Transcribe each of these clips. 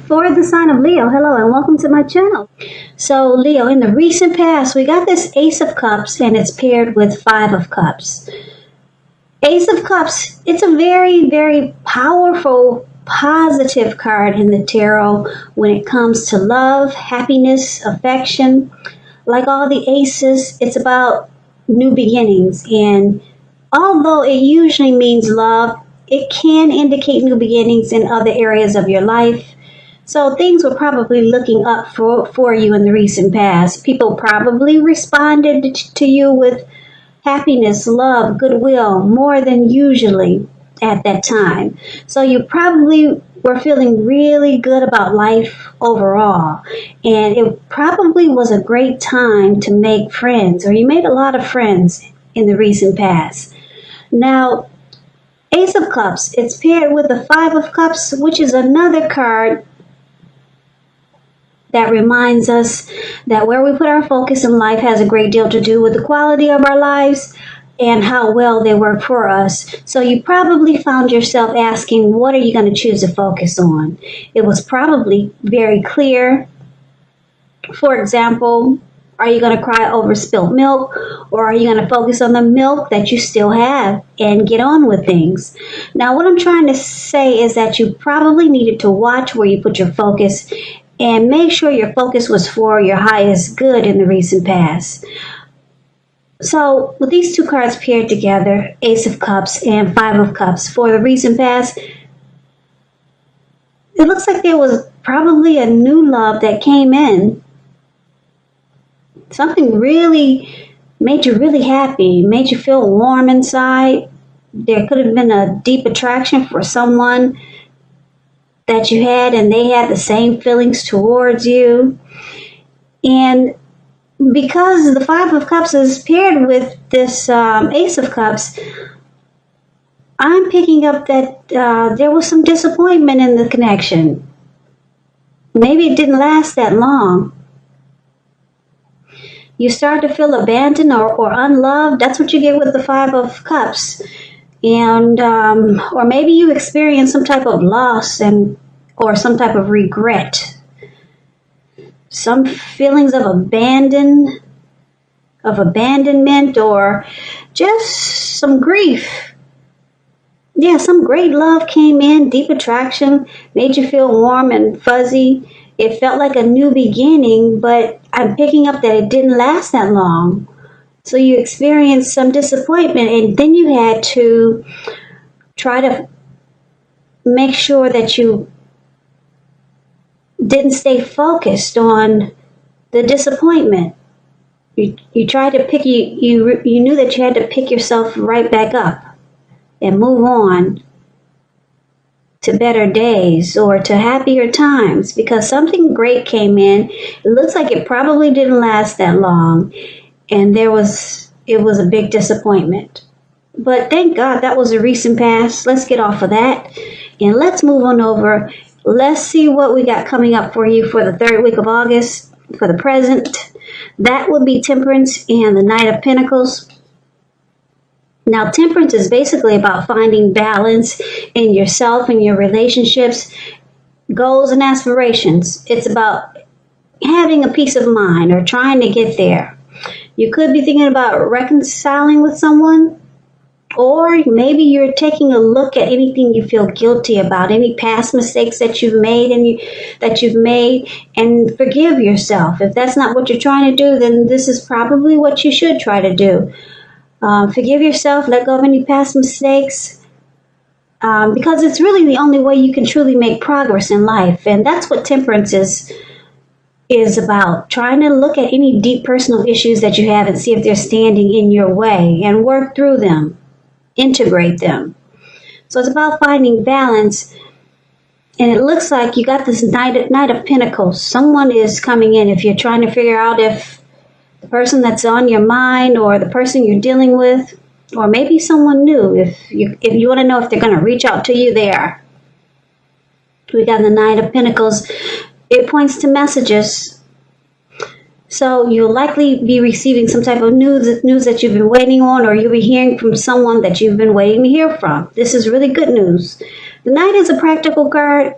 For the sign of Leo, hello and welcome to my channel. So Leo, in the recent past, we got this Ace of Cups and it's paired with Five of Cups. Ace of Cups, it's a very, very powerful, positive card in the tarot when it comes to love, happiness, affection. Like all the aces, it's about new beginnings. And although it usually means love, it can indicate new beginnings in other areas of your life. So things were probably looking up for you in the recent past. People probably responded to you with happiness, love, goodwill, more than usually at that time. So you probably were feeling really good about life overall. And it probably was a great time to make friends, or you made a lot of friends in the recent past. Now, Ace of Cups, it's paired with the Five of Cups, which is another card that reminds us that where we put our focus in life has a great deal to do with the quality of our lives and how well they work for us. So you probably found yourself asking, what are you going to choose to focus on? It was probably very clear. For example, are you going to cry over spilt milk, or are you going to focus on the milk that you still have and get on with things? Now, what I'm trying to say is that you probably needed to watch where you put your focus and make sure your focus was for your highest good in the recent past. So with these two cards paired together, Ace of Cups and Five of Cups, for the recent past, it looks like there was probably a new love that came in. Something really made you really happy, made you feel warm inside. There could have been a deep attraction for someone that you had, and they had the same feelings towards you. And because the Five of Cups is paired with this Ace of Cups, I'm picking up that there was some disappointment in the connection. Maybe it didn't last that long. You start to feel abandoned or unloved. That's what you get with the Five of Cups. And or maybe you experience some type of loss or some type of regret, some feelings of abandonment, or just some grief. Yeah, some great love came in, deep attraction, made you feel warm and fuzzy. It felt like a new beginning, but I'm picking up that it didn't last that long. So you experienced some disappointment, and then you had to try to make sure that you didn't stay focused on the disappointment. You tried to pick, you knew that you had to pick yourself right back up and move on to better days or to happier times, because something great came in. It looks like it probably didn't last that long, and it was a big disappointment. But thank God that was a recent past. Let's get off of that and let's move on over. Let's see what we got coming up for you for the third week of August for the present. That would be Temperance and the Knight of Pentacles. Now, Temperance is basically about finding balance in yourself and your relationships, goals and aspirations. It's about having a peace of mind or trying to get there. You could be thinking about reconciling with someone, or maybe you're taking a look at anything you feel guilty about, any past mistakes that you've made and forgive yourself. If that's not what you're trying to do, then this is probably what you should try to do. Forgive yourself, let go of any past mistakes, because it's really the only way you can truly make progress in life. And that's what Temperance is about, trying to look at any deep personal issues that you have and see if they're standing in your way and work through them, integrate them. So it's about finding balance. And it looks like you got this Knight of Pentacles. Someone is coming in. If you're trying to figure out if the person that's on your mind or the person you're dealing with, or maybe someone new, if you want to know if they're going to reach out to you, they are. We got the Knight of Pentacles. It points to messages. So you'll likely be receiving some type of news that you've been waiting on, or you'll be hearing from someone that you've been waiting to hear from. This is really good news. The Knight is a practical card.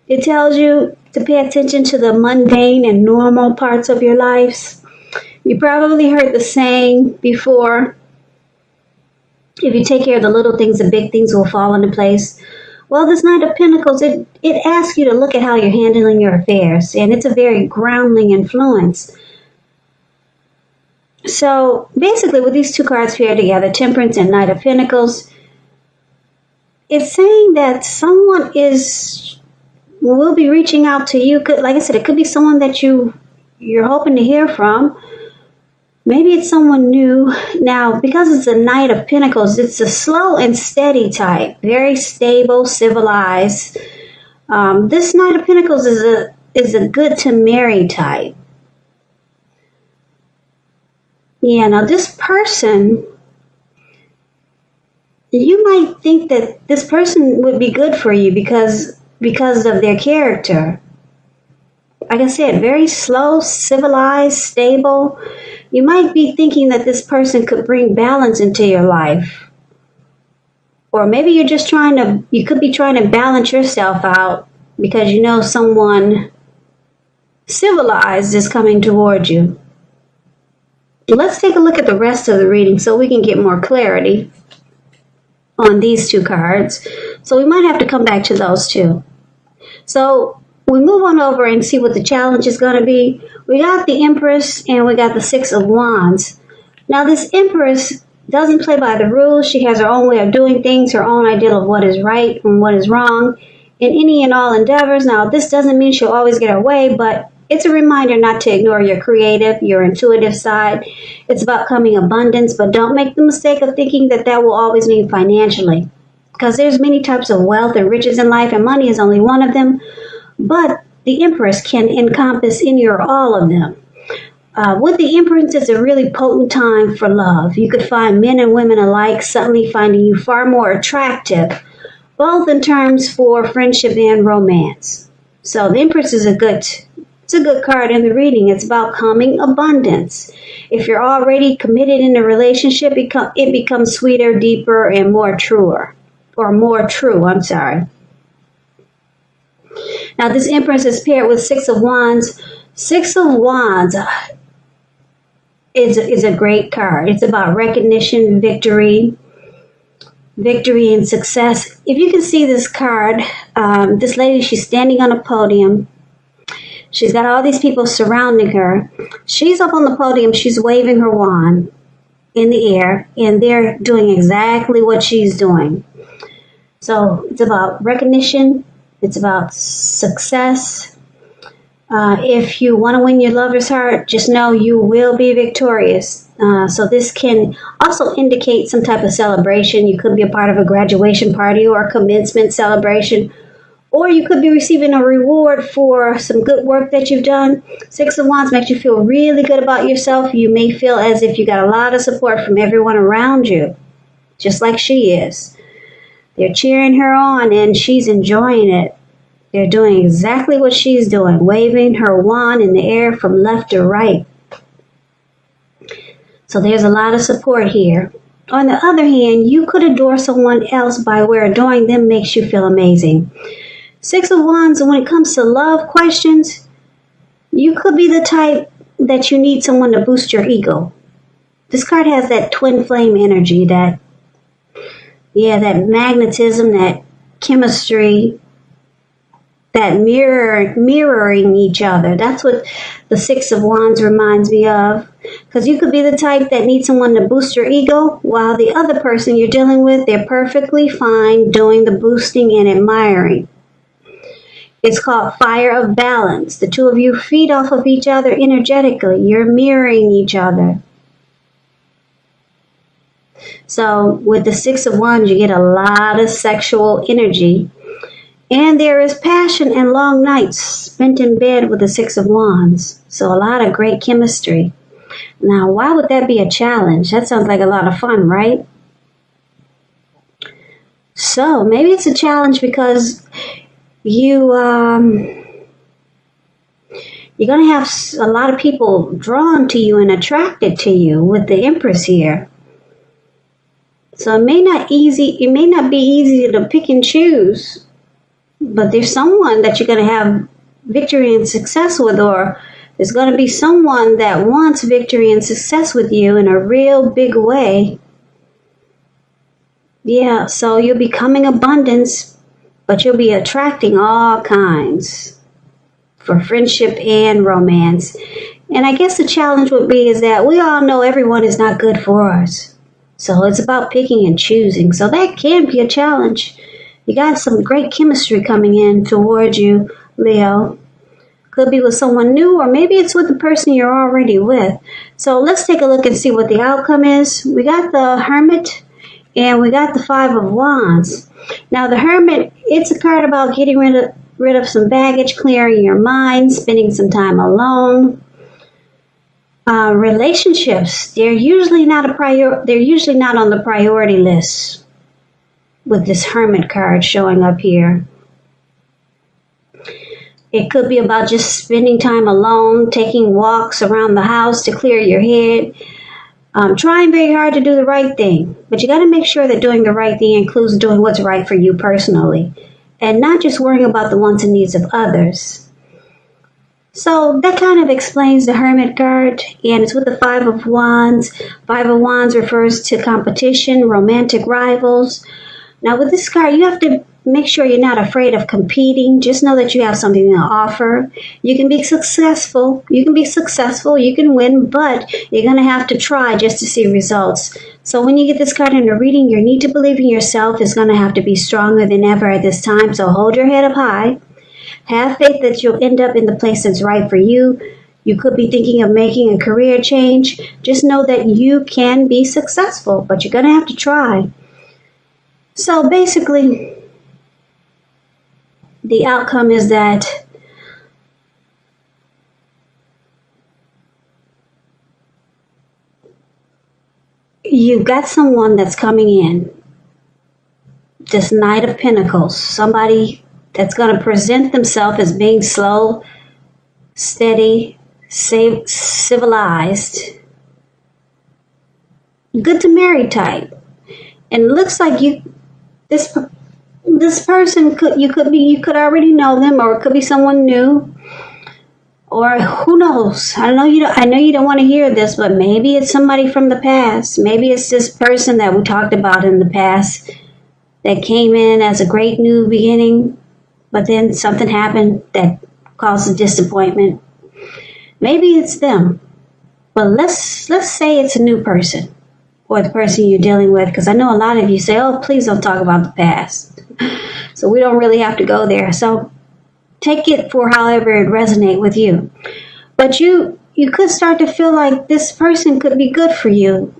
It tells you to pay attention to the mundane and normal parts of your lives. You probably heard the saying before, if you take care of the little things, the big things will fall into place. Well, this Knight of Pentacles, it asks you to look at how you're handling your affairs, and it's a very grounding influence. So basically, with these two cards paired together, Temperance and Knight of Pentacles, it's saying that someone will be reaching out to you. Like I said, it could be someone that you're hoping to hear from. Maybe it's someone new. Now, because it's a Knight of Pentacles, it's a slow and steady type, very stable, civilized. This Knight of Pentacles is a good to marry type. Yeah, now this person, you might think that this person would be good for you because of their character. Like I said, very slow, civilized, stable. You might be thinking that this person could bring balance into your life. Or maybe you could be trying to balance yourself out because you know someone civilized is coming toward you. Let's take a look at the rest of the reading so we can get more clarity on these two cards. So we might have to come back to those two. So we move on over and see what the challenge is going to be. We got the Empress and we got the Six of Wands. Now this Empress doesn't play by the rules. She has her own way of doing things, her own idea of what is right and what is wrong in any and all endeavors. Now this doesn't mean she'll always get her way, but it's a reminder not to ignore your creative, your intuitive side. It's about coming abundance, but don't make the mistake of thinking that will always mean financially. Because there's many types of wealth and riches in life, and money is only one of them. But the Empress can encompass any or all of them. With the Empress, it's a really potent time for love. You could find men and women alike suddenly finding you far more attractive, both in terms for friendship and romance. So the Empress is a good card in the reading. It's about coming abundance. If you're already committed in a relationship, it becomes sweeter, deeper, and more true. Now this Empress is paired with Six of Wands. Six of Wands is a great card. It's about recognition, victory and success. If you can see this card, this lady, she's standing on a podium. She's got all these people surrounding her. She's up on the podium. She's waving her wand in the air, and they're doing exactly what she's doing. So it's about recognition. It's about success. If you want to win your lover's heart, just know you will be victorious. So this can also indicate some type of celebration. You could be a part of a graduation party or a commencement celebration, or you could be receiving a reward for some good work that you've done. Six of Wands makes you feel really good about yourself. You may feel as if you got a lot of support from everyone around you, just like she is. They're cheering her on and she's enjoying it. They're doing exactly what she's doing, waving her wand in the air from left to right. So there's a lot of support here. On the other hand, you could adore someone else by where adoring them makes you feel amazing. Six of Wands, when it comes to love questions, you could be the type that you need someone to boost your ego. This card has that twin flame energy, that magnetism, that chemistry, that mirroring each other. That's what the Six of Wands reminds me of. Because you could be the type that needs someone to boost your ego, while the other person you're dealing with, they're perfectly fine doing the boosting and admiring. It's called fire of balance. The two of you feed off of each other energetically. You're mirroring each other. So with the Six of Wands, you get a lot of sexual energy. And there is passion and long nights spent in bed with the Six of Wands. So a lot of great chemistry. Now, why would that be a challenge? That sounds like a lot of fun, right? So maybe it's a challenge because you're going to have a lot of people drawn to you and attracted to you with the Empress here. So it may not be easy to pick and choose But there's someone that you're going to have victory and success with, or there's going to be someone that wants victory and success with you in a real big way. Yeah, so you'll be coming abundance, but you'll be attracting all kinds for friendship and romance. And I guess the challenge would be is that we all know everyone is not good for us. So it's about picking and choosing. So that can be a challenge. You got some great chemistry coming in towards you, Leo. Could be with someone new, or maybe it's with the person you're already with. So let's take a look and see what the outcome is. We got the Hermit and we got the Five of Wands. Now the Hermit, it's a card about getting rid of some baggage, clearing your mind, spending some time alone. Relationships, they're usually not on the priority list with this Hermit card showing up here. It could be about just spending time alone, taking walks around the house to clear your head, trying very hard to do the right thing. But you got to make sure that doing the right thing includes doing what's right for you personally and not just worrying about the wants and needs of others. So that kind of explains the Hermit card, and it's with the Five of Wands. Five of Wands refers to competition, romantic rivals. Now with this card, you have to make sure you're not afraid of competing. Just know that you have something to offer. You can be successful. You can win, but you're going to have to try just to see results. So when you get this card in a reading, your need to believe in yourself is going to have to be stronger than ever at this time. So hold your head up high. Have faith that you'll end up in the place that's right for you. You could be thinking of making a career change. Just know that you can be successful, but you're going to have to try. So basically, the outcome is that you've got someone that's coming in. This Knight of Pentacles, somebody that's going to present themselves as being slow, steady, civilized, good to marry type. And it looks like this person you could already know them, or it could be someone new, or who knows. I know you don't want to hear this, but maybe it's somebody from the past. Maybe it's this person that we talked about in the past that came in as a great new beginning, but then something happened that caused a disappointment. Maybe it's them, but let's say it's a new person, or the person you're dealing with, because I know a lot of you say, oh, please don't talk about the past. So we don't really have to go there. So take it for however it resonates with you. But you could start to feel like this person could be good for you,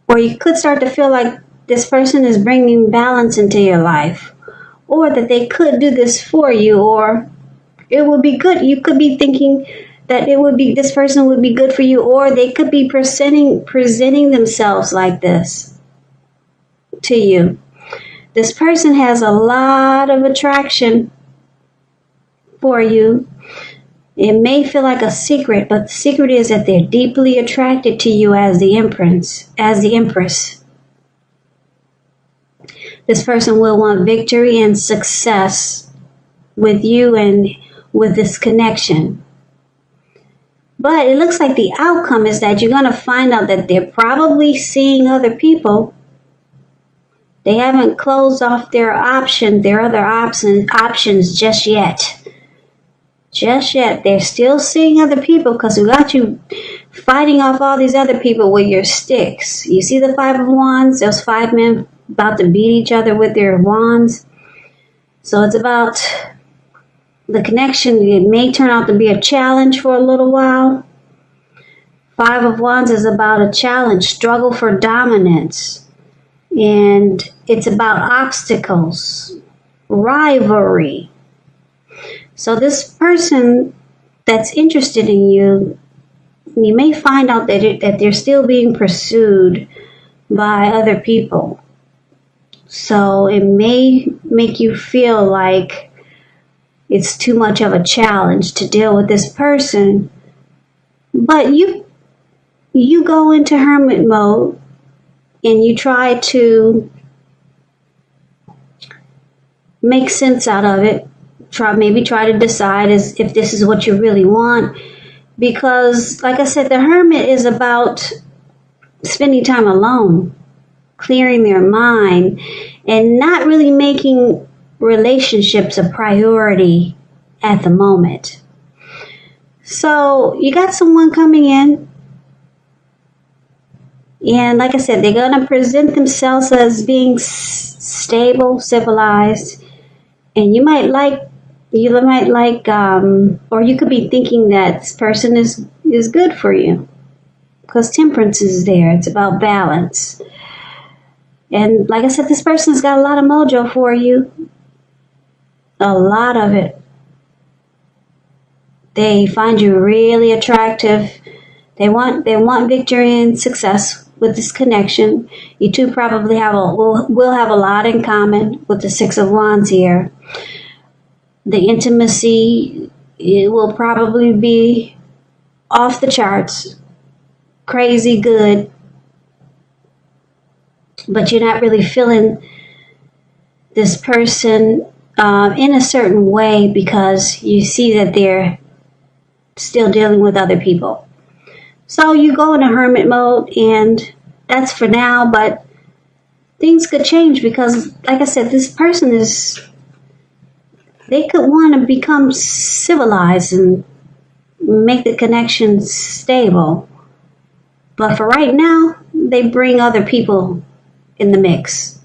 or you could start to feel like this person is bringing balance into your life, or that they could do this for you, or it would be good. You could be thinking that this person would be good for you, or they could be presenting themselves like this to you. This person has a lot of attraction for you. It may feel like a secret, but the secret is that they're deeply attracted to you as the Empress. This person will want victory and success with you and with this connection. But it looks like the outcome is that you're going to find out that they're probably seeing other people. They haven't closed off their other options just yet. Just yet. They're still seeing other people, because we got you fighting off all these other people with your sticks. You see the Five of Wands? Those five men about to beat each other with their wands. So it's about the connection. It may turn out to be a challenge for a little while. Five of Wands is about a challenge, struggle for dominance. And it's about obstacles, rivalry. So this person that's interested in you, you may find out that they're still being pursued by other people. So it may make you feel like it's too much of a challenge to deal with this person. But you go into hermit mode and you try to make sense out of it. Maybe try to decide if this is what you really want. Because, like I said, the hermit is about spending time alone, clearing their mind, and not really making relationships a priority at the moment. So you got someone coming in, and like I said, they're going to present themselves as being stable, civilized, and you might like, or you could be thinking that this person is good for you, because temperance is there. It's about balance. And like I said, this person's got a lot of mojo for you. A lot of it. They find you really attractive. They want victory and success with this connection. You two probably will have a lot in common with the Six of Wands here. The intimacy, it will probably be off the charts, crazy good, but you're not really feeling this person in a certain way because you see that they're still dealing with other people. So you go into hermit mode, and that's for now, but things could change because, like I said, this person they could want to become civilized and make the connection stable. But for right now, they bring other people in the mix.